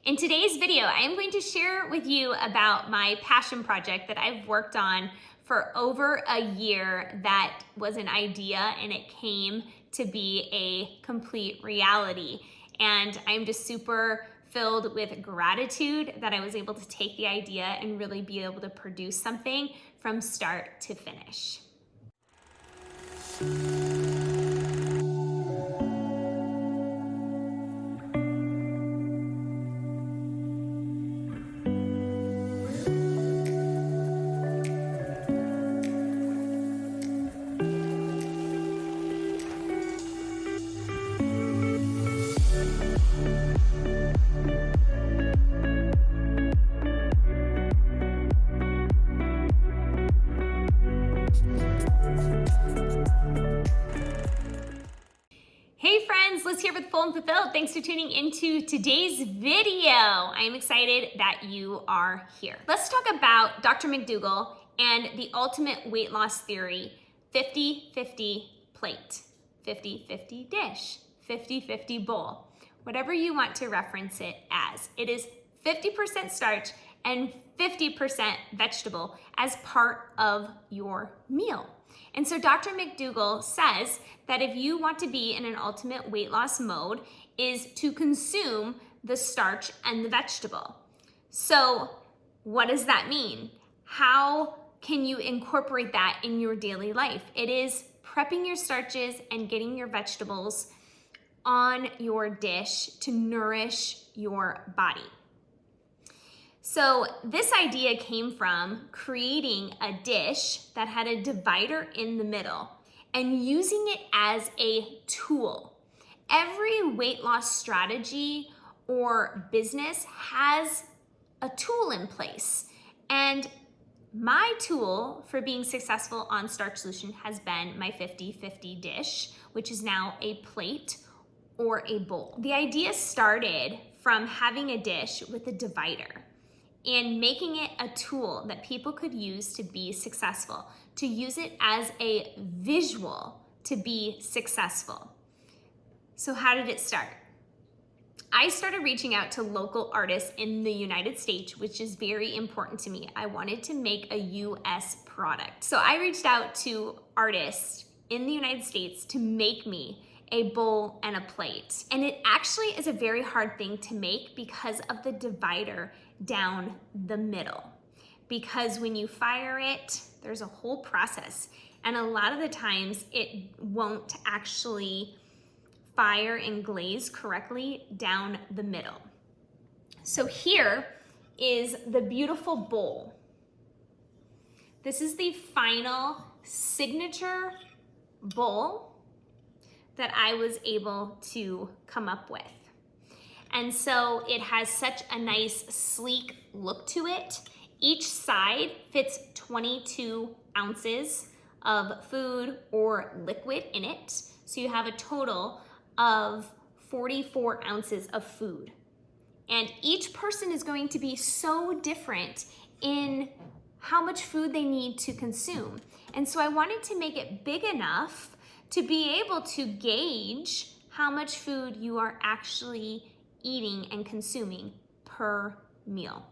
In today's video, I am going to share with you about my passion project that I've worked on for over a year that was an idea and it came to be a complete reality. And I'm just super filled with gratitude that I was able to take the idea and really be able to produce something from start to finish. Hey friends, Liz here with Full and Fulfilled. Thanks for tuning into today's video. I am excited that you are here. Let's talk about Dr. McDougall and the ultimate weight loss theory, 50-50 plate, 50-50 dish, 50-50 bowl, whatever you want to reference it as. It is 50% starch and 50% vegetable as part of your meal. And so Dr. McDougall says that if you want to be in an ultimate weight loss mode is to consume the starch and the vegetable. So what does that mean? How can you incorporate that in your daily life? It is prepping your starches and getting your vegetables on your dish to nourish your body. So this idea came from creating a dish that had a divider in the middle and using it as a tool. Every weight loss strategy or business has a tool in place. And my tool for being successful on Starch Solution has been my 50-50 dish, which is now a plate or a bowl. The idea started from having a dish with a divider and making it a tool that people could use to be successful, to use it as a visual to be successful. So how did it start? I started reaching out to local artists in the United States, which is very important to me. I wanted to make a US product. So I reached out to artists in the United States to make me a bowl and a plate. And it actually is a very hard thing to make because of the divider down the middle. Because when you fire it, there's a whole process. And a lot of the times it won't actually fire and glaze correctly down the middle. So here is the beautiful bowl. This is the final signature bowl that I was able to come up with. And so it has such a nice sleek look to it. Each side fits 22 ounces of food or liquid in it. So you have a total of 44 ounces of food. And each person is going to be so different in how much food they need to consume. And so I wanted to make it big enough to be able to gauge how much food you are actually eating and consuming per meal.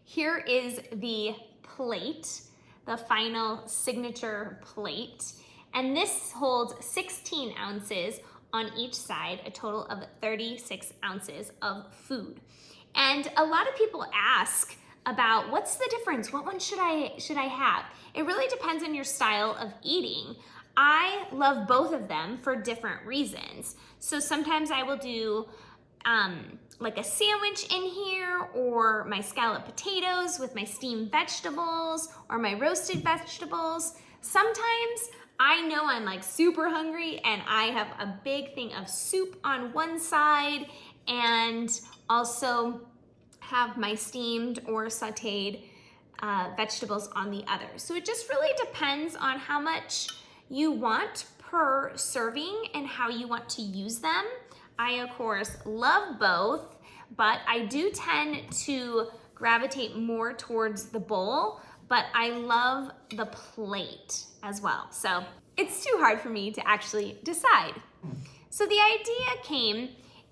Here is the plate, the final signature plate, and this holds 16 ounces on each side, a total of 36 ounces of food. And a lot of people ask about what's the difference? What one should I have? It really depends on your style of eating. I love both of them for different reasons. So sometimes I will do like a sandwich in here, or my scalloped potatoes with my steamed vegetables, or my roasted vegetables. Sometimes I know I'm like super hungry and I have a big thing of soup on one side and also have my steamed or sauteed vegetables on the other. So it just really depends on how much you want per serving and how you want to use them. I, of course, love both, but I do tend to gravitate more towards the bowl, but I love the plate as well. So it's too hard for me to actually decide. So the idea came,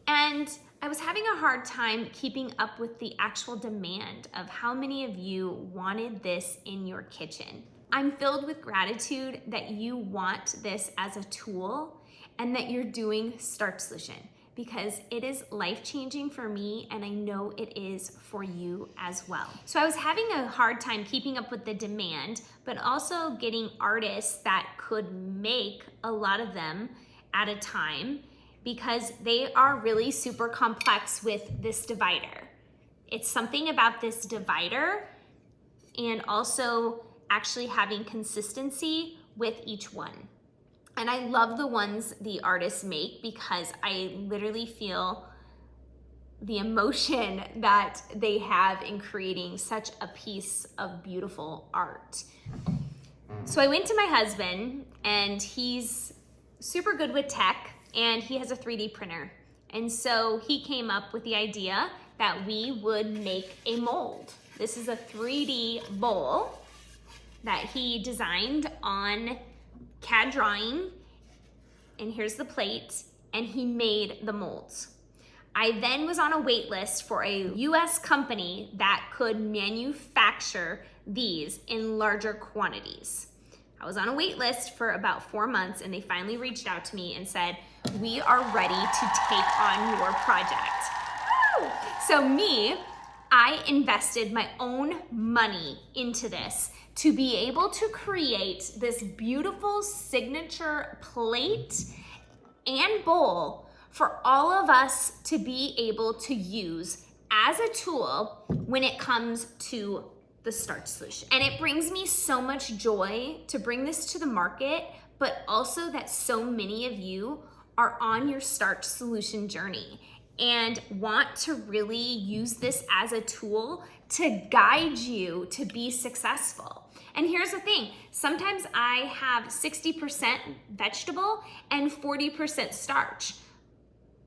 and I was having a hard time keeping up with the actual demand of how many of you wanted this in your kitchen. I'm filled with gratitude that you want this as a tool and that you're doing Starch Solution, because it is life-changing for me and I know it is for you as well. So I was having a hard time keeping up with the demand, but also getting artists that could make a lot of them at a time, because they are really super complex with this divider. It's something about this divider and also actually having consistency with each one. And I love the ones the artists make because I literally feel the emotion that they have in creating such a piece of beautiful art. So I went to my husband, and he's super good with tech, and he has a 3D printer. And so he came up with the idea that we would make a mold. This is a 3D bowl that he designed on CAD drawing, and here's the plate, and he made the molds. I then was on a wait list for a US company that could manufacture these in larger quantities. I was on a wait list for about 4 months, and they finally reached out to me and said, "We are ready to take on your project." Woo! So I invested my own money into this to be able to create this beautiful signature plate and bowl for all of us to be able to use as a tool when it comes to the Starch Solution. And it brings me so much joy to bring this to the market, but also that so many of you are on your Starch Solution journey and want to really use this as a tool to guide you to be successful. And here's the thing, sometimes I have 60% vegetable and 40% starch.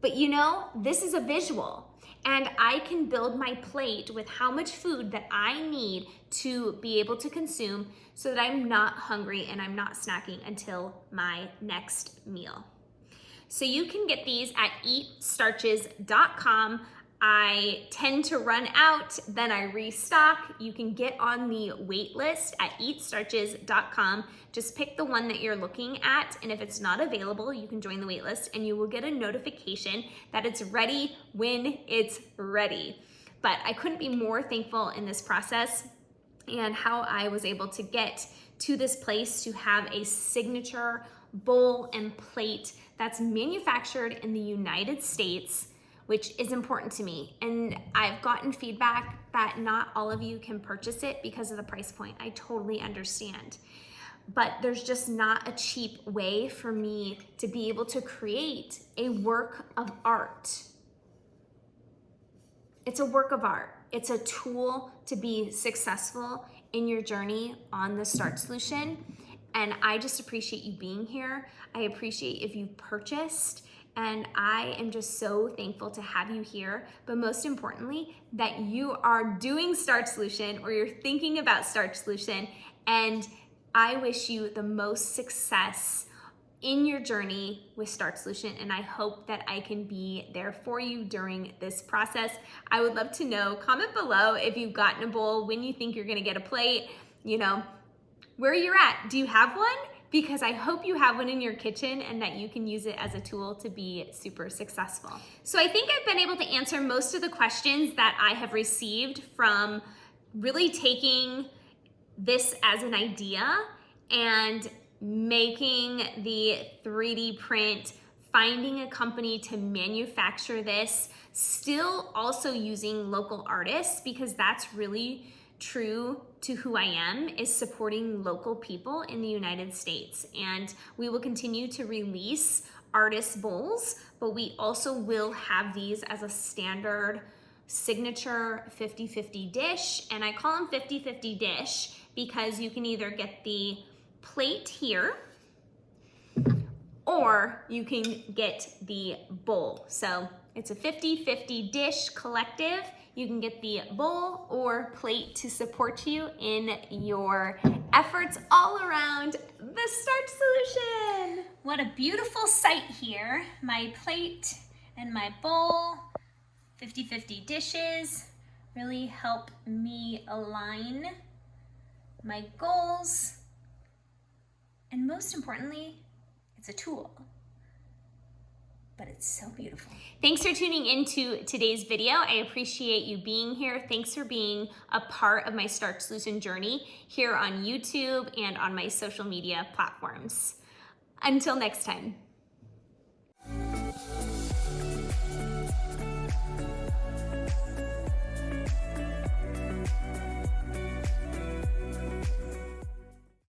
But you know, this is a visual, and I can build my plate with how much food that I need to be able to consume so that I'm not hungry and I'm not snacking until my next meal. So you can get these at eatstarches.com. I tend to run out, then I restock. You can get on the wait list at eatstarches.com. Just pick the one that you're looking at, and if it's not available, you can join the wait list and you will get a notification that it's ready when it's ready. But I couldn't be more thankful in this process and how I was able to get to this place to have a signature bowl and plate that's manufactured in the United States, which is important to me. And I've gotten feedback that not all of you can purchase it because of the price point. I totally understand. But there's just not a cheap way for me to be able to create a work of art. It's a work of art. It's a tool to be successful in your journey on the Starch Solution. And I just appreciate you being here. I appreciate if you've purchased, and I am just so thankful to have you here. But most importantly, that you are doing Starch Solution or you're thinking about Starch Solution. And I wish you the most success in your journey with Starch Solution, and I hope that I can be there for you during this process. I would love to know, comment below if you've gotten a bowl, when you think you're gonna get a plate, you know, where you're at. Do you have one? Because I hope you have one in your kitchen and that you can use it as a tool to be super successful. So I think I've been able to answer most of the questions that I have received from really taking this as an idea and making the 3D print, finding a company to manufacture this, still also using local artists, because that's really true to who I am, is supporting local people in the United States. And we will continue to release artist bowls, but we also will have these as a standard signature 50-50 dish. And I call them 50-50 dish because you can either get the plate here or you can get the bowl. So it's a 50-50 dish collective. You can get the bowl or plate to support you in your efforts all around the Starch Solution. What a beautiful sight here. My plate and my bowl 50-50 dishes really help me align my goals. And most importantly, it's a tool, but it's so beautiful. Thanks for tuning into today's video. I appreciate you being here. Thanks for being a part of my Starch Solution journey here on YouTube and on my social media platforms. Until next time.